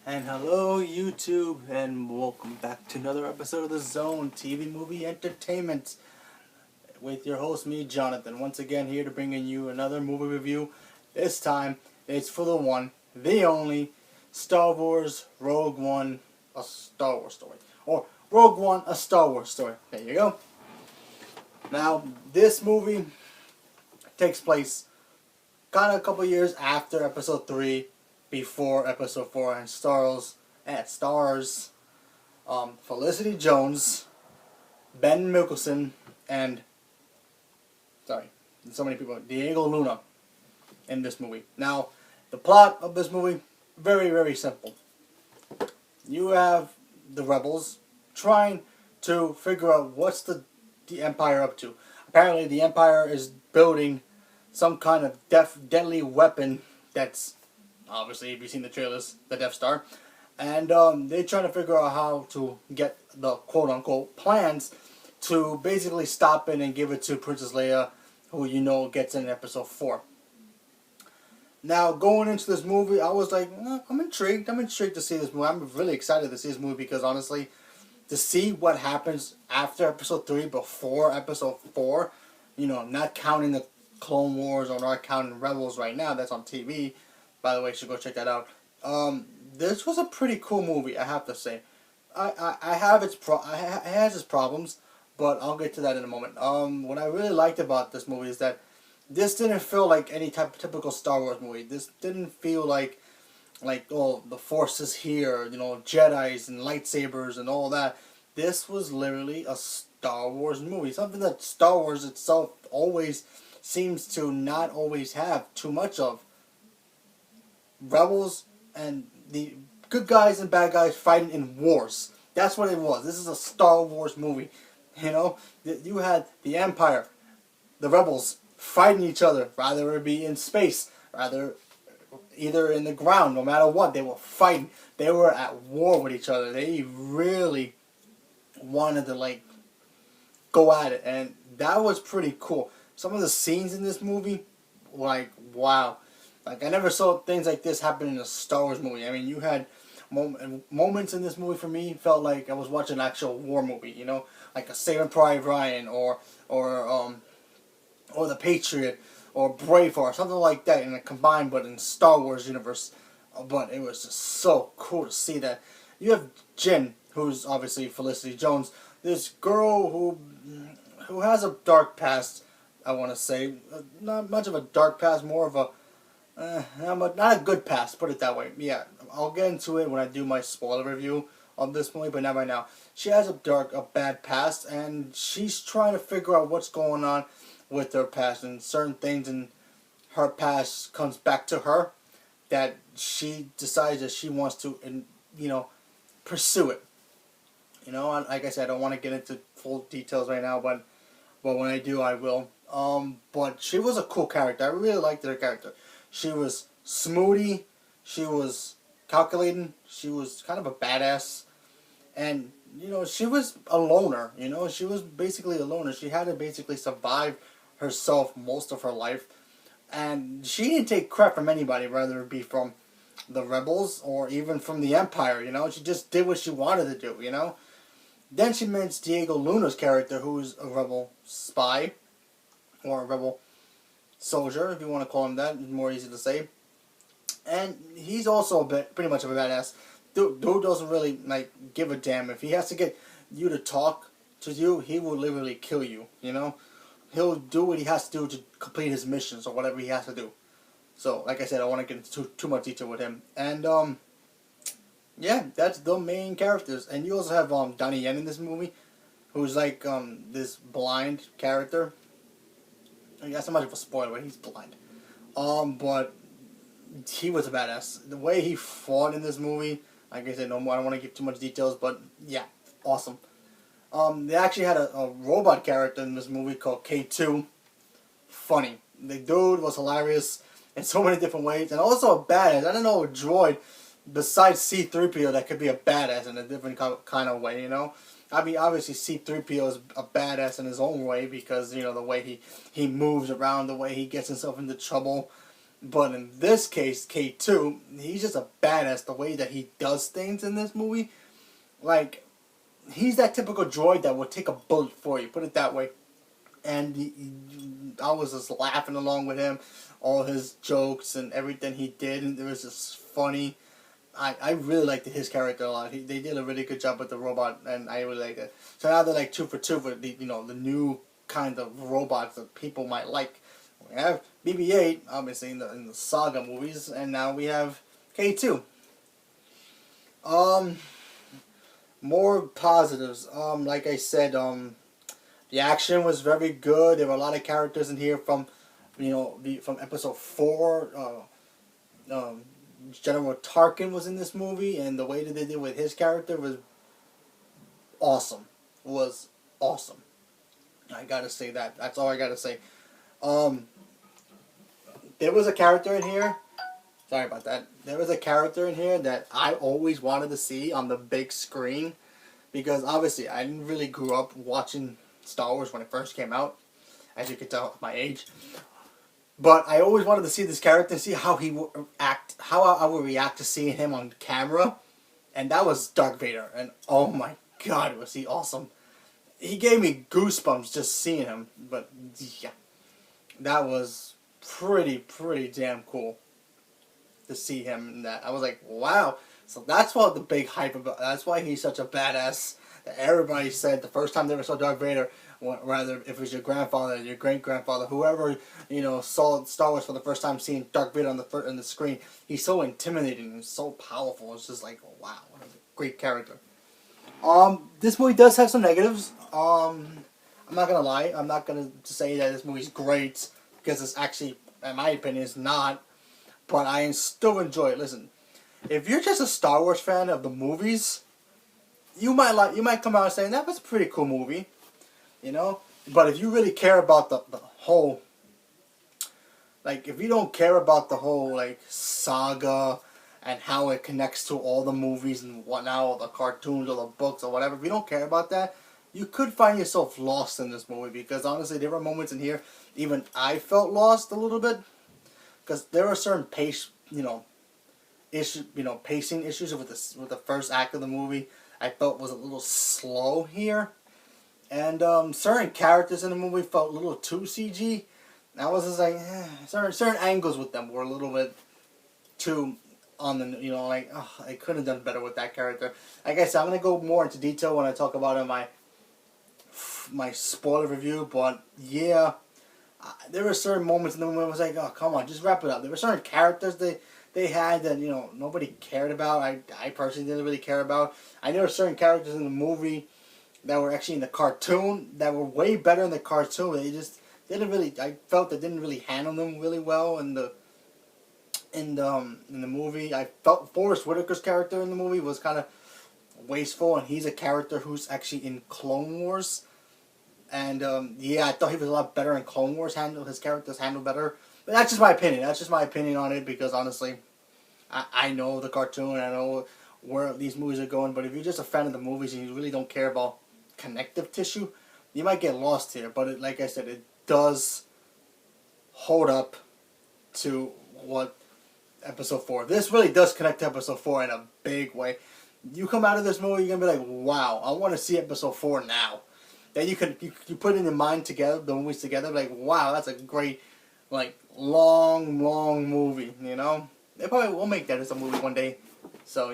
And hello YouTube, and welcome back to another episode of The Zone TV Movie Entertainment with your host, me, Jonathan. Once again here to bring in you another movie review. This time, it's for the one, the only, Star Wars Rogue One, a Star Wars story. Or Rogue One, a Star Wars story. There you go. Now, this movie takes place kind of a couple years after Episode 3, before Episode 4, and stars Felicity Jones, Ben Mendelsohn, and so many people, Diego Luna, in this movie. Now, the plot of this movie, very, very simple. You have the rebels trying to figure out what's the Empire up to. Apparently, the Empire is building some kind of deadly weapon that's, obviously, if you've seen the trailers, the Death Star. And they're trying to figure out how to get the quote-unquote plans to basically stop it and give it to Princess Leia, who you know gets in Episode 4. Now, going into this movie, I was like, I'm intrigued. I'm intrigued to see this movie. I'm really excited to see this movie because, honestly, to see what happens after Episode 3, before Episode 4, you know, not counting the Clone Wars or not counting Rebels right now, that's on TV. By the way, you should go check that out. This was a pretty cool movie, I have to say. It has its problems, but I'll get to that in a moment. What I really liked about this movie is that this didn't feel like any type of typical Star Wars movie. This didn't feel like oh, the Force is here, you know, Jedis and lightsabers and all that. This was literally a Star Wars movie. Something that Star Wars itself always seems to not always have too much of. Rebels and the good guys and bad guys fighting in wars. That's what it was. This is a Star Wars movie. You know, you had the Empire, the Rebels fighting each other, rather it be in space, rather either in the ground, no matter what. They were fighting. They were at war with each other. They really wanted to go at it, and that was pretty cool. Some of the scenes in this movie, wow. I never saw things like this happen in a Star Wars movie. I mean, you had moments in this movie for me felt like I was watching an actual war movie, you know? Like a Saving Private Ryan or The Patriot or Braveheart, something like that in a combined but in Star Wars universe. But it was just so cool to see that. You have Jyn, who's obviously Felicity Jones, this girl who has a dark past, I want to say. Not much of a dark past, more of a not a good past, put it that way. Yeah, I'll get into it when I do my spoiler review of this movie, but not right now. She has a bad past, and she's trying to figure out what's going on with her past, and certain things in her past comes back to her that she decides that she wants to, pursue it. You know, like I said, I don't want to get into full details right now, but when I do, I will. But she was a cool character. I really liked her character. She was smoothie, she was calculating, she was kind of a badass, and, you know, she was a loner, you know, she was basically a loner. She had to basically survive herself most of her life, and she didn't take crap from anybody, whether it be from the Rebels or even from the Empire, you know. She just did what she wanted to do, you know. Then she meets Diego Luna's character, who's a rebel spy, or a rebel soldier, if you want to call him that. It's more easy to say. And he's also pretty much of a badass. Dude doesn't really give a damn. If he has to get you to talk to you, he will literally kill you, you know. He'll do what he has to do to complete his missions or whatever he has to do. So, like I said, I want to get into too much detail with him. And yeah, that's the main characters. And you also have Donnie Yen in this movie, who's this blind character. That's not much of a spoiler, but he's blind. But he was a badass. The way he fought in this movie, like I said, no more. I don't want to give too much details, but yeah, awesome. They actually had a robot character in this movie called K2. Funny. The dude was hilarious in so many different ways, and also a badass. I don't know a droid besides C-3PO that could be a badass in a different kind of way, you know? I mean, obviously C-3PO is a badass in his own way because, you know, the way he moves around, the way he gets himself into trouble, But in this case, K2, he's just a badass. The way that he does things in this movie, like he's that typical droid that would take a bullet for you. Put it that way. And I was just laughing along with him, all his jokes and everything he did, and it was just funny. I really liked his character a lot. They did a really good job with the robot, and I really liked it. So now they're like 2 for 2 for the the new kind of robots that people might like. We have BB-8, obviously in the Saga movies, and now we have K2. Um, More positives. Like I said, the action was very good. There were a lot of characters in here from, from episode 4. General Tarkin was in this movie, and the way that they did with his character was awesome. Was awesome. I gotta say that. That's all I gotta say. Um, there was a character in here. Sorry about that. There was a character in here that I always wanted to see on the big screen, because obviously I didn't really grew up watching Star Wars when it first came out, as you can tell my age. But I always wanted to see this character and see how he would act, how I would react to seeing him on camera, and that was Darth Vader. And oh my God, was he awesome! He gave me goosebumps just seeing him. But yeah, that was pretty damn cool to see him in that. I was like, wow. So that's what the big hype about. That's why he's such a badass. That everybody said the first time they ever saw Darth Vader, rather if it was your grandfather, your great grandfather, whoever saw Star Wars for the first time, seeing Darth Vader on the screen, he's so intimidating and so powerful. It's just like, wow, what a great character. This movie does have some negatives. I'm not gonna lie. I'm not gonna say that this movie's great, because it's actually, in my opinion, it's not. But I still enjoy it. Listen, if you're just a Star Wars fan of the movies, you might come out saying that was a pretty cool movie, But if you really care about the whole, like, if you don't care about the whole like saga and how it connects to all the movies and whatnot, all the cartoons or the books or whatever, if you don't care about that, you could find yourself lost in this movie, because honestly, there were moments in here even I felt lost a little bit. Because there are certain pacing issues with the first act of the movie. I felt was a little slow here, and certain characters in the movie felt a little too CG. I was just like, certain angles with them were a little bit too on the like, oh, I could have done better with that character. Like I said, I'm gonna go more into detail when I talk about it in my spoiler review. But yeah. There were certain moments in the movie I was like, oh, come on, just wrap it up. There were certain characters they had that, nobody cared about. I personally didn't really care about. I know there were certain characters in the movie that were actually in the cartoon that were way better in the cartoon. They just didn't really, I felt they didn't really handle them really well in the movie. I felt Forrest Whitaker's character in the movie was kind of wasteful, and he's a character who's actually in Clone Wars. And yeah, I thought he was a lot better in Clone Wars. His characters handled better. But that's just my opinion. That's just my opinion on it, because honestly, I know the cartoon. I know where these movies are going. But if you're just a fan of the movies and you really don't care about connective tissue, you might get lost here. But like I said, it does hold up to what Episode 4. This really does connect to Episode 4 in a big way. You come out of this movie, you're going to be like, wow, I want to see Episode 4 now. Then you put it in your mind together, the movies together, like, wow, that's a great, like, long movie, They probably will make that as a movie one day. So,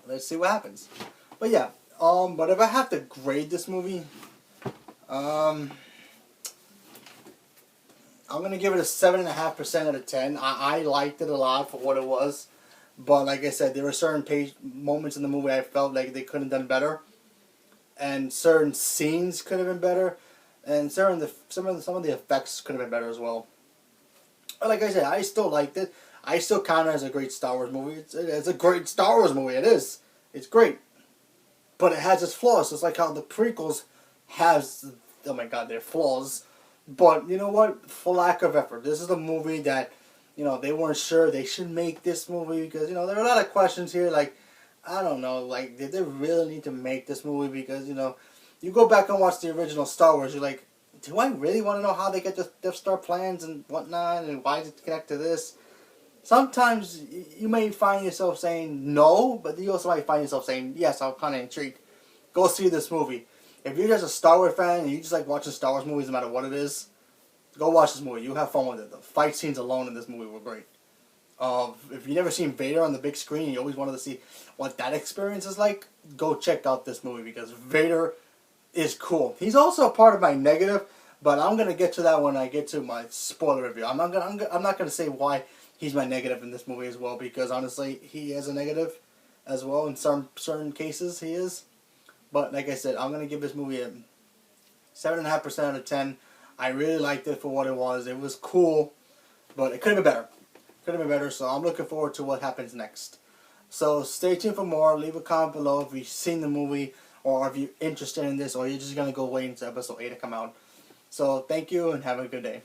let's see what happens. But yeah, but if I have to grade this movie, I'm gonna give it a 7.5% out of 10. I liked it a lot for what it was. But like I said, there were certain moments in the movie I felt like they could have done better. And certain scenes could have been better, and some of the effects could have been better as well. But like I said, I still liked it. I still count it as a great Star Wars movie. It's a great Star Wars movie. It is. It's great, but it has its flaws. It's like how the prequels has, oh my God, their flaws. But you know what? For lack of effort, this is a movie that they weren't sure they should make this movie, because there are a lot of questions here, like, I don't know, like, did they really need to make this movie? Because, you go back and watch the original Star Wars, you're like, do I really want to know how they get the Death Star plans and whatnot, and why does it connect to this? Sometimes you may find yourself saying no, but you also might find yourself saying yes. I'm kind of intrigued. Go see this movie. If you're just a Star Wars fan and you just like watching Star Wars movies no matter what it is, go watch this movie. You have fun with it. The fight scenes alone in this movie were great. If you've never seen Vader on the big screen and you always wanted to see what that experience is like, go check out this movie because Vader is cool. He's also a part of my negative, but I'm gonna get to that when I get to my spoiler review. I'm not gonna say why he's my negative in this movie as well, because honestly, he is a negative as well in some certain cases. He is, but like I said, I'm gonna give this movie a 7.5% out of 10. I really liked it for what it was. It was cool, but it could have been better. Could have been better. So I'm looking forward to what happens next. So stay tuned for more. Leave a comment below if you've seen the movie, or if you're interested in this, or you're just gonna go wait until episode 8 to come out. So thank you and have a good day.